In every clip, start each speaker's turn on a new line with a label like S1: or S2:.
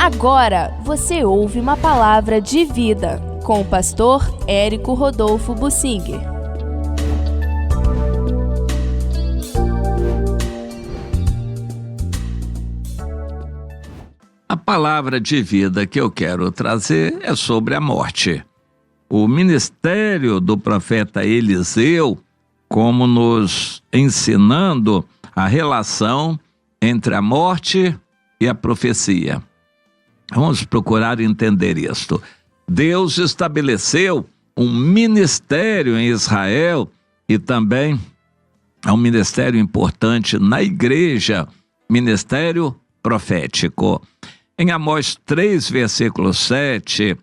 S1: Agora você ouve uma palavra de vida com o pastor Érico Rodolfo Bussinger.
S2: A palavra de vida que eu quero trazer é sobre a morte. O ministério do profeta Eliseu, como nos ensinando a relação entre a morte e a profecia. Vamos procurar entender isto. Deus estabeleceu um ministério em Israel e também um ministério importante na igreja, ministério profético. Em Amós 3, versículo 7,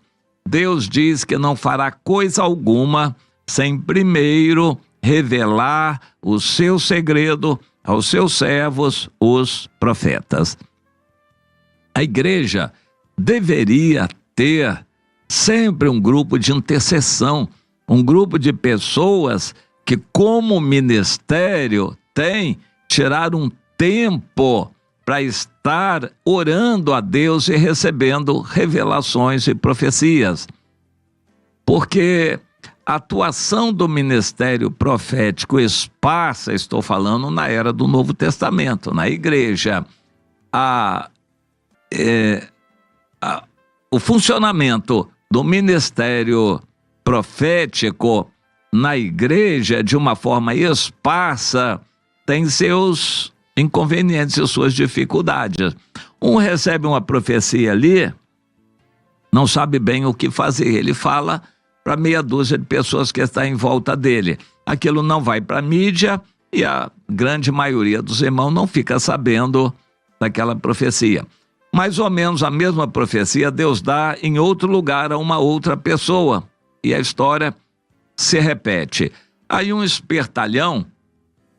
S2: Deus diz que não fará coisa alguma sem primeiro revelar o seu segredo aos seus servos, os profetas. A igreja deveria ter sempre um grupo de intercessão, um grupo de pessoas que, como ministério, tem tirar um tempo para estar orando a Deus e recebendo revelações e profecias. Porque a atuação do ministério profético esparsa, estou falando na era do Novo Testamento, na igreja, o funcionamento do ministério profético na igreja de uma forma esparsa tem seus inconvenientes e suas dificuldades. Um recebe uma profecia ali, não sabe bem o que fazer, ele fala para meia dúzia de pessoas que estão em volta dele. Aquilo não vai para a mídia e a grande maioria dos irmãos não fica sabendo daquela profecia. Mais ou menos a mesma profecia Deus dá em outro lugar a uma outra pessoa. E a história se repete. Aí um espertalhão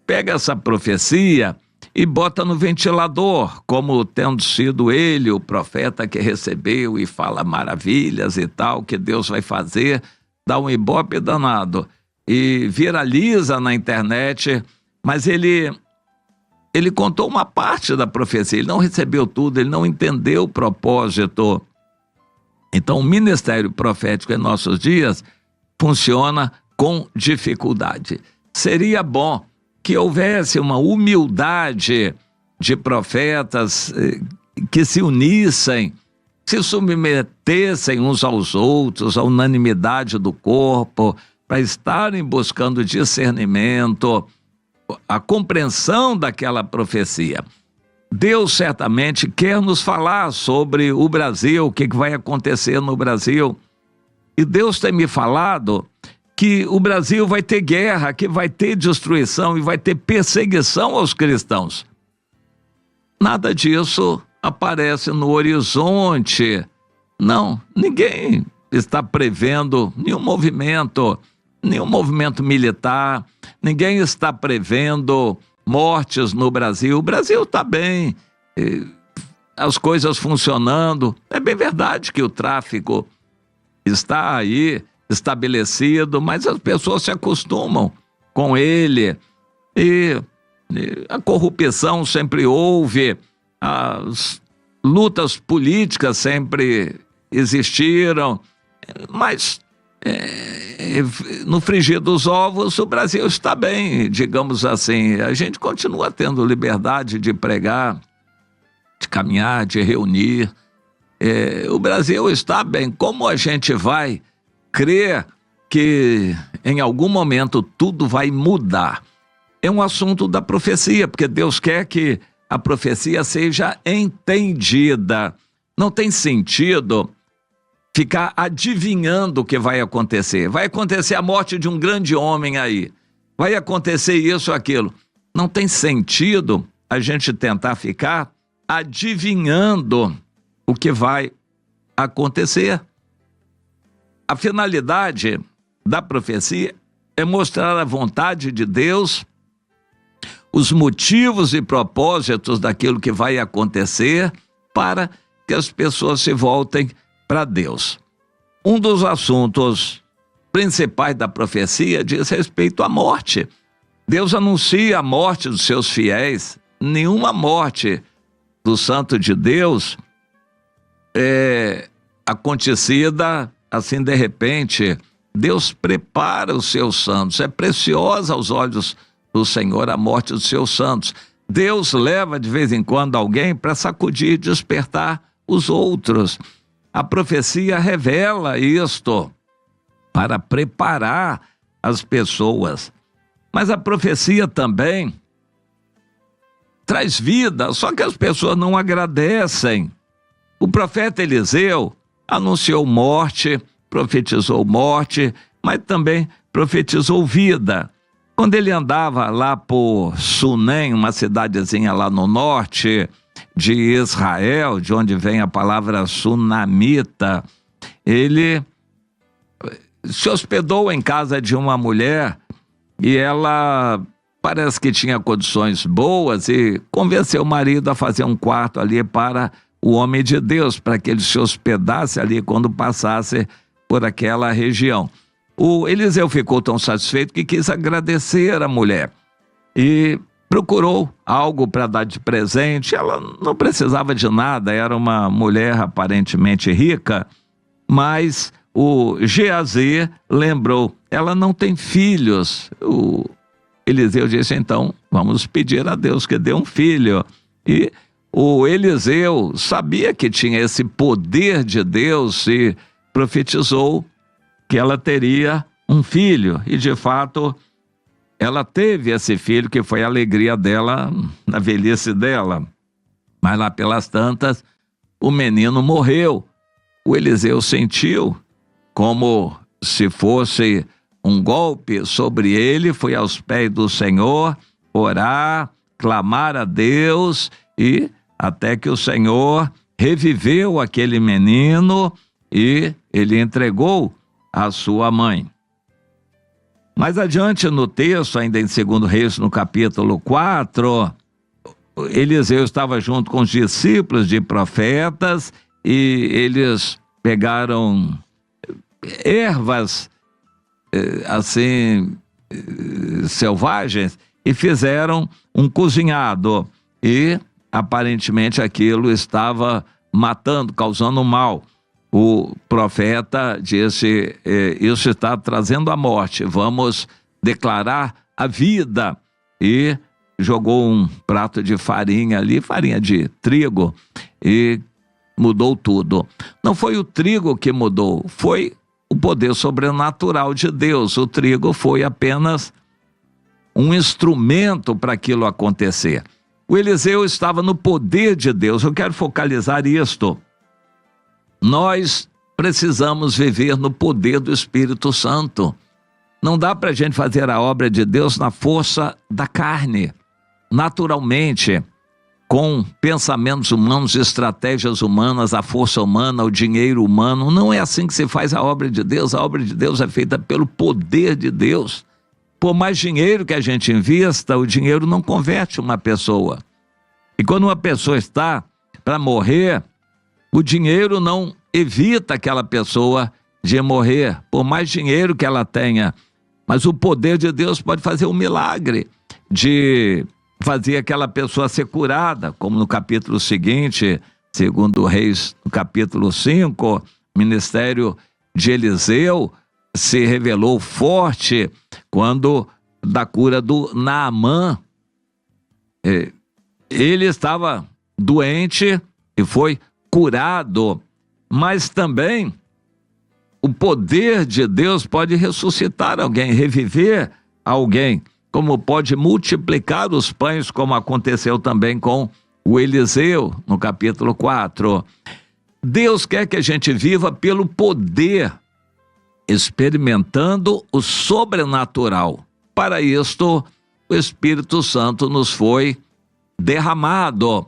S2: pega essa profecia e bota no ventilador, como tendo sido ele o profeta que recebeu e fala maravilhas e tal, que Deus vai fazer, dá um ibope danado. E viraliza na internet, mas ele contou uma parte da profecia, ele não recebeu tudo, ele não entendeu o propósito. Então o ministério profético em nossos dias funciona com dificuldade. Seria bom que houvesse uma humildade de profetas que se unissem, se submetessem uns aos outros, à unanimidade do corpo, para estarem buscando discernimento, a compreensão daquela profecia. Deus certamente quer nos falar sobre o Brasil, o que vai acontecer no Brasil. E Deus tem me falado que o Brasil vai ter guerra, que vai ter destruição e vai ter perseguição aos cristãos. Nada disso aparece no horizonte. Não, ninguém está prevendo nenhum movimento militar, ninguém está prevendo mortes no Brasil. O Brasil está bem, as coisas funcionando. É bem verdade que o tráfico está aí estabelecido, mas as pessoas se acostumam com ele e a corrupção sempre houve, as lutas políticas sempre existiram, mas no frigir dos ovos o Brasil está bem, digamos assim. A gente continua tendo liberdade de pregar, de caminhar, de reunir. O Brasil está bem. Como a gente vai crer que em algum momento tudo vai mudar? É um assunto da profecia, porque Deus quer que a profecia seja entendida. Não tem sentido ficar adivinhando o que vai acontecer. Vai acontecer a morte de um grande homem aí. Vai acontecer isso, aquilo. Não tem sentido a gente tentar ficar adivinhando o que vai acontecer. A finalidade da profecia é mostrar a vontade de Deus, os motivos e propósitos daquilo que vai acontecer para que as pessoas se voltem para Deus. Um dos assuntos principais da profecia diz respeito à morte. Deus anuncia a morte dos seus fiéis. Nenhuma morte do santo de Deus acontecida, assim de repente, Deus prepara os seus santos. É preciosa aos olhos do Senhor a morte dos seus santos. Deus leva de vez em quando alguém para sacudir e despertar os outros. A profecia revela isto para preparar as pessoas. Mas a profecia também traz vida, só que as pessoas não agradecem. O profeta Eliseu anunciou morte, profetizou morte, mas também profetizou vida. Quando ele andava lá por Sunem, uma cidadezinha lá no norte de Israel, de onde vem a palavra sunamita, ele se hospedou em casa de uma mulher e ela parece que tinha condições boas e convenceu o marido a fazer um quarto ali para o homem de Deus, para que ele se hospedasse ali quando passasse por aquela região. O Eliseu ficou tão satisfeito que quis agradecer a mulher e procurou algo para dar de presente. Ela não precisava de nada, era uma mulher aparentemente rica, mas o Geazi lembrou, ela não tem filhos. O Eliseu disse, então, vamos pedir a Deus que dê um filho. E o Eliseu sabia que tinha esse poder de Deus e profetizou que ela teria um filho. E, de fato, ela teve esse filho, que foi a alegria dela na velhice dela. Mas lá pelas tantas, o menino morreu. O Eliseu sentiu como se fosse um golpe sobre ele, foi aos pés do Senhor orar, clamar a Deus, e até que o Senhor reviveu aquele menino e ele entregou a sua mãe. Mais adiante no texto, ainda em 2 Reis, no capítulo 4, Eliseu estava junto com os discípulos de profetas e eles pegaram ervas assim selvagens e fizeram um cozinhado e aparentemente aquilo estava matando, causando mal. O profeta disse, isso está trazendo a morte, vamos declarar a vida. E jogou um prato de farinha ali, farinha de trigo, e mudou tudo. Não foi o trigo que mudou, foi o poder sobrenatural de Deus. O trigo foi apenas um instrumento para aquilo acontecer. O Eliseu estava no poder de Deus. Eu quero focalizar isto. Nós precisamos viver no poder do Espírito Santo. Não dá para a gente fazer a obra de Deus na força da carne, naturalmente, com pensamentos humanos, estratégias humanas, a força humana, o dinheiro humano. Não é assim que se faz a obra de Deus. A obra de Deus é feita pelo poder de Deus. Por mais dinheiro que a gente invista, o dinheiro não converte uma pessoa. E quando uma pessoa está para morrer, o dinheiro não evita aquela pessoa de morrer, por mais dinheiro que ela tenha. Mas o poder de Deus pode fazer um milagre de fazer aquela pessoa ser curada, como no capítulo seguinte, 2 Reis, no capítulo 5, o ministério de Eliseu se revelou forte quando da cura do Naamã. Ele estava doente e foi curado, mas também o poder de Deus pode ressuscitar alguém, reviver alguém, como pode multiplicar os pães, como aconteceu também com o Eliseu, no capítulo 4. Deus quer que a gente viva pelo poder, experimentando o sobrenatural. Para isto, o Espírito Santo nos foi derramado.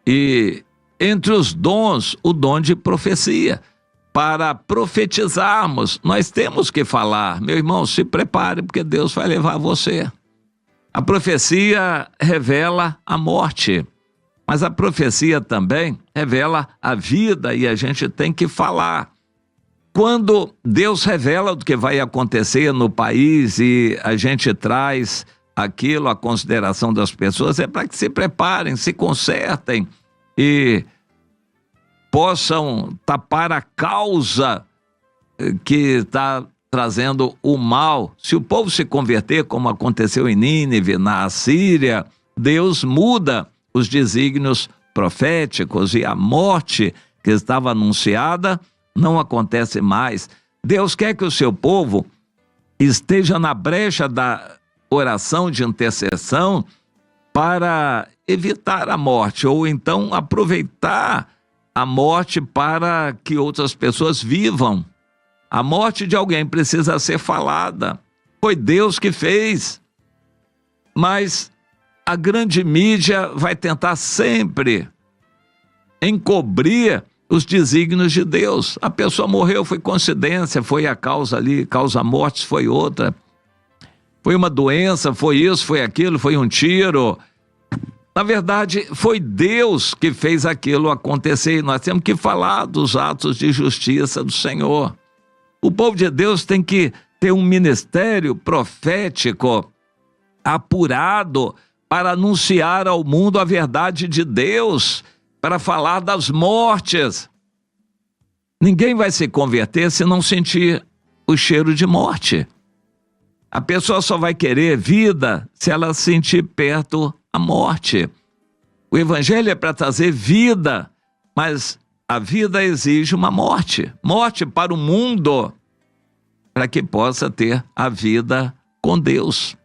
S2: E entre os dons, o dom de profecia. Para profetizarmos, nós temos que falar. Meu irmão, se prepare, porque Deus vai levar você. A profecia revela a morte, mas a profecia também revela a vida, e a gente tem que falar. Quando Deus revela o que vai acontecer no país e a gente traz aquilo à consideração das pessoas, é para que se preparem, se consertem e possam tapar a causa que está trazendo o mal. Se o povo se converter, como aconteceu em Nínive, na Assíria, Deus muda os desígnios proféticos e a morte que estava anunciada não acontece mais. Deus quer que o seu povo esteja na brecha da oração de intercessão para evitar a morte, ou então aproveitar a morte para que outras pessoas vivam. A morte de alguém precisa ser falada. Foi Deus que fez. Mas a grande mídia vai tentar sempre encobrir os desígnios de Deus. A pessoa morreu, foi coincidência, foi a causa ali, causa-mortes foi outra. Foi uma doença, foi isso, foi aquilo, foi um tiro. Na verdade, foi Deus que fez aquilo acontecer. Nós temos que falar dos atos de justiça do Senhor. O povo de Deus tem que ter um ministério profético apurado para anunciar ao mundo a verdade de Deus, para falar das mortes. Ninguém vai se converter se não sentir o cheiro de morte. A pessoa só vai querer vida se ela sentir perto a morte. O evangelho é para trazer vida, mas a vida exige uma morte. Morte para o mundo, para que possa ter a vida com Deus.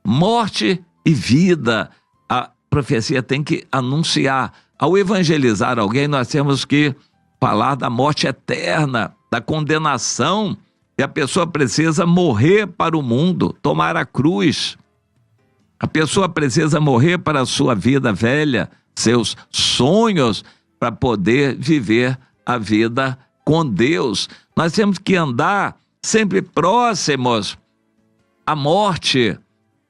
S2: Morte e vida. A profecia tem que anunciar. Ao evangelizar alguém, nós temos que falar da morte eterna, da condenação, e a pessoa precisa morrer para o mundo, tomar a cruz. A pessoa precisa morrer para a sua vida velha, seus sonhos, para poder viver a vida com Deus. Nós temos que andar sempre próximos à morte,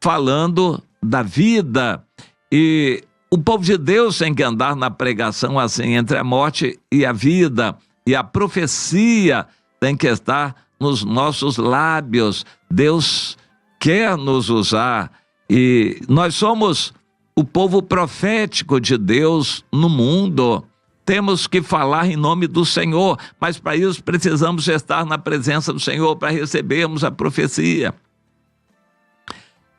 S2: falando da vida. E o povo de Deus tem que andar na pregação assim, entre a morte e a vida. E a profecia tem que estar nos nossos lábios. Deus quer nos usar. E nós somos o povo profético de Deus no mundo. Temos que falar em nome do Senhor, mas para isso precisamos estar na presença do Senhor para recebermos a profecia.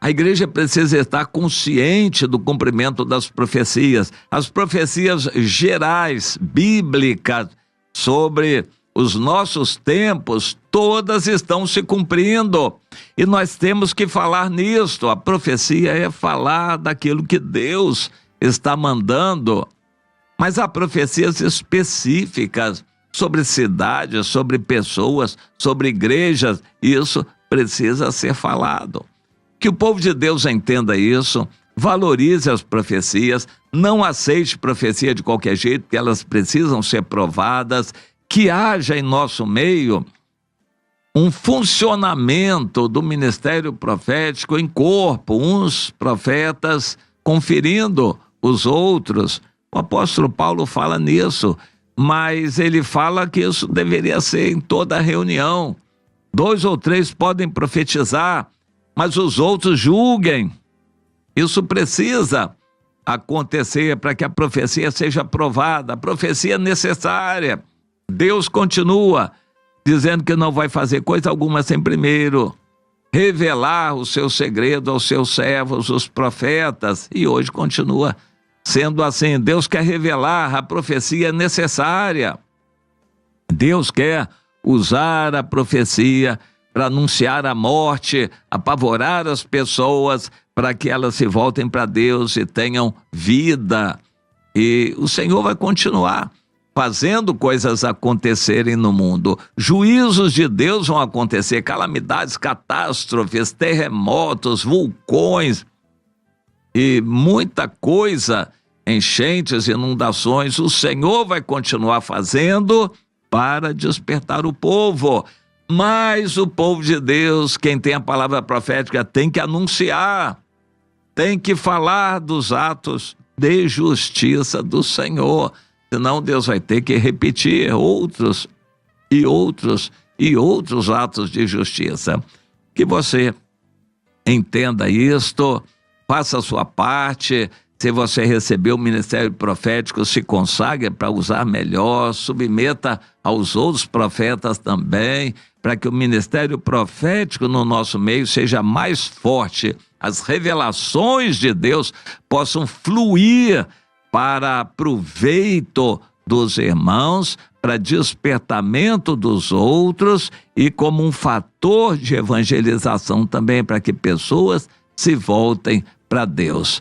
S2: A igreja precisa estar consciente do cumprimento das profecias. As profecias gerais, bíblicas, sobre os nossos tempos, todas estão se cumprindo. E nós temos que falar nisto. A profecia é falar daquilo que Deus está mandando. Mas há profecias específicas sobre cidades, sobre pessoas, sobre igrejas. Isso precisa ser falado. Que o povo de Deus entenda isso, valorize as profecias, não aceite profecia de qualquer jeito, porque elas precisam ser provadas, que haja em nosso meio um funcionamento do ministério profético em corpo, uns profetas conferindo os outros. O apóstolo Paulo fala nisso, mas ele fala que isso deveria ser em toda reunião. 2 ou 3 podem profetizar, mas os outros julguem. Isso precisa acontecer para que a profecia seja aprovada. A profecia é necessária. Deus continua dizendo que não vai fazer coisa alguma sem primeiro revelar o seu segredo aos seus servos, os profetas, e hoje continua sendo assim. Deus quer revelar, a profecia é necessária. Deus quer usar a profecia para anunciar a morte, apavorar as pessoas, para que elas se voltem para Deus e tenham vida. E o Senhor vai continuar fazendo coisas acontecerem no mundo. Juízos de Deus vão acontecer, calamidades, catástrofes, terremotos, vulcões e muita coisa, enchentes, inundações. O Senhor vai continuar fazendo para despertar o povo. Mas o povo de Deus, quem tem a palavra profética, tem que anunciar, tem que falar dos atos de justiça do Senhor. Senão Deus vai ter que repetir outros e outros e outros atos de justiça. Que você entenda isto, faça a sua parte, Se você recebeu o ministério profético, se consagre para usar melhor, submeta aos outros profetas também, para que o ministério profético no nosso meio seja mais forte, as revelações de Deus possam fluir para proveito dos irmãos, para despertamento dos outros e como um fator de evangelização também, para que pessoas se voltem para Deus.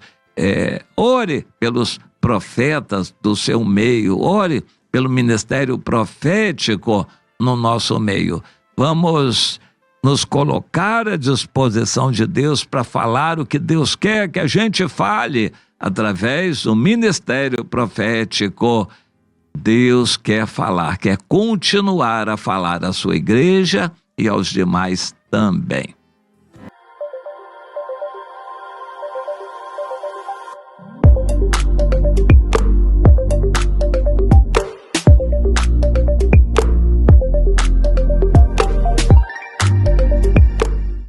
S2: Ore pelos profetas do seu meio, ore pelo ministério profético no nosso meio. Vamos nos colocar à disposição de Deus para falar o que Deus quer que a gente fale através do ministério profético. Deus quer falar, quer continuar a falar à sua igreja e aos demais também.